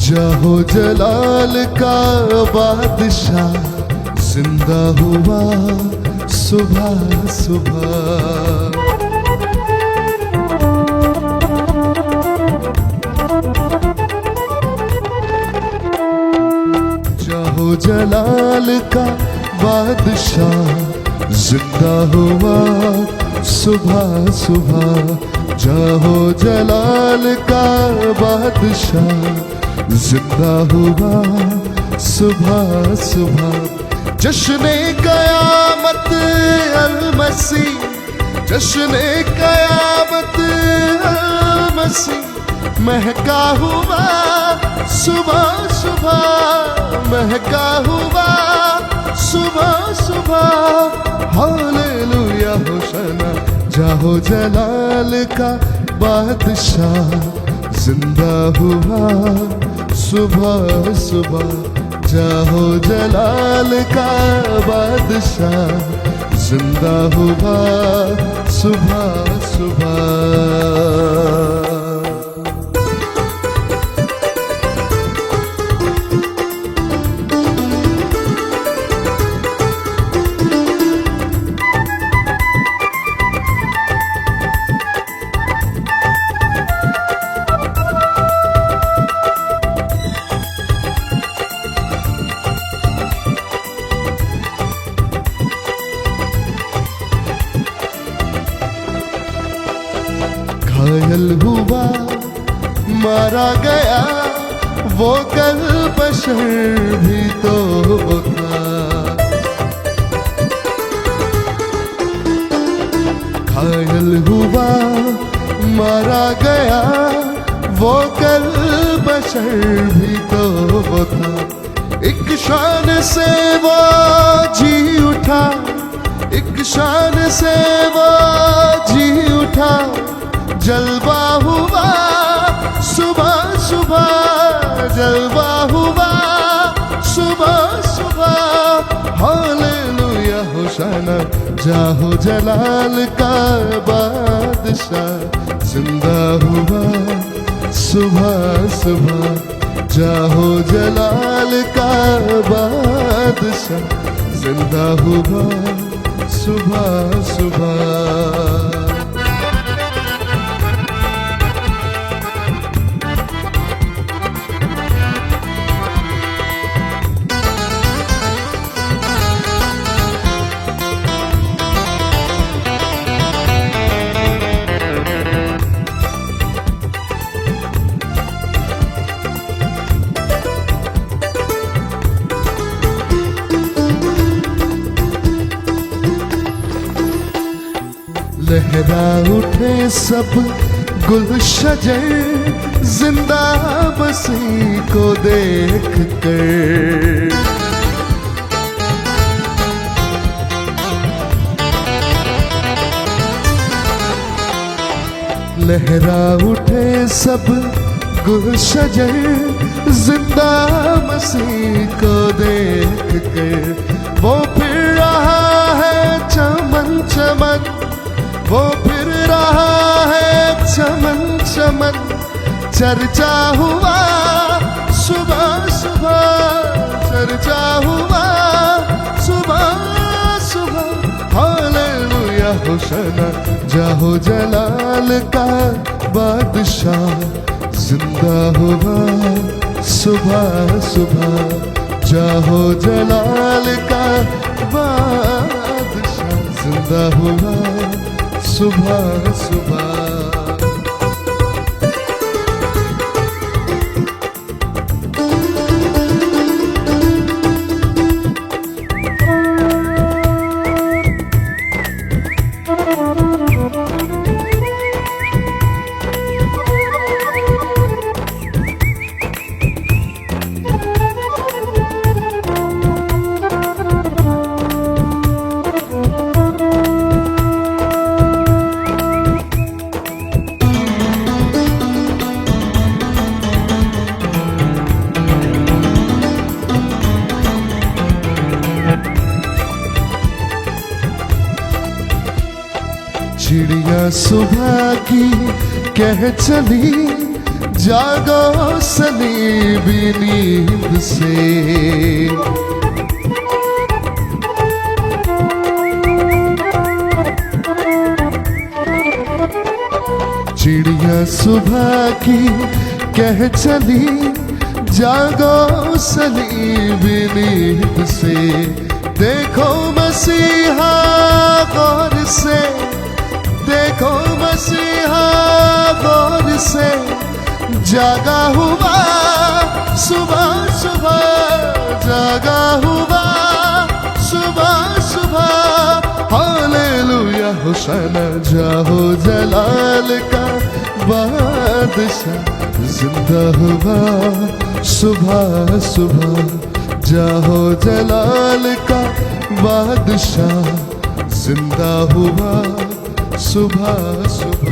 जाहो जलाल का बादशाह जिंदा हुआ सुबह सुबह। जाहो जलाल का बादशाह जिंदा हुआ सुबह सुबह। जाहो जलाल का बादशाह जिंदा हुआ सुबह सुबह। जश्न क़यामत अल-मसीह, जश्न क़यामत अल-मसीह महका हुआ सुबह सुबह, महका हुआ सुबह सुबह। हालेलुया होशाना। जाहो जलाल का बादशाह जिंदा हुआ सुबह सुबह। जाहो जलाल का बादशाह जिंदा हुआ सुबह सुबह। घायल हुआ मारा गया वो कल बशर भी तो था। घायल हुआ मारा गया वो कल बशर भी तो था। एक शान से वो जी उठा, एक शान से वो जी उठा। जलवा हुआ सुबह सुबह, जलवा हुआ सुबह सुबह। हालेलुया होशाना। जाहो जलाल का बादशाह जिंदा हुआ सुबह सुबह। जाहो जलाल का बादशाह जिंदा हुआ सुबह सुबह। लहरा उठे सब गुलशजर जिंदा मसीह को देख कर। लहरा उठे सब गुलशजर जिंदा मसीह को देख कर। वो फिर रहा है चमन चमन, वो फिर रहा है चमन चमन। चर्चा हुआ सुबह सुबह, चर्चा हुआ सुबह सुबह। हालेलुया होशाना। जाहो जलाल का बादशाह जिंदा हुआ सुबह सुबह। जाहो जलाल का बादशाह जिंदा हुआ सुबह सुबह। चिड़िया सुबह की कह चली जागो सलीबी नींद से। चिड़िया सुबह की कह चली, जागो सलीबी नींद से। देखो मसीहा गौर से, देखो मसीहा गौर से, जागा हुआ सुबह सुबह, जागा हुआ सुबह सुबह। हालेलुया होशाना, जाहो जलाल का बादशाह, जिंदा हुआ सुबह सुबह। जाहो जलाल का बादशाह, जिंदा हुआ सुबह सुबह।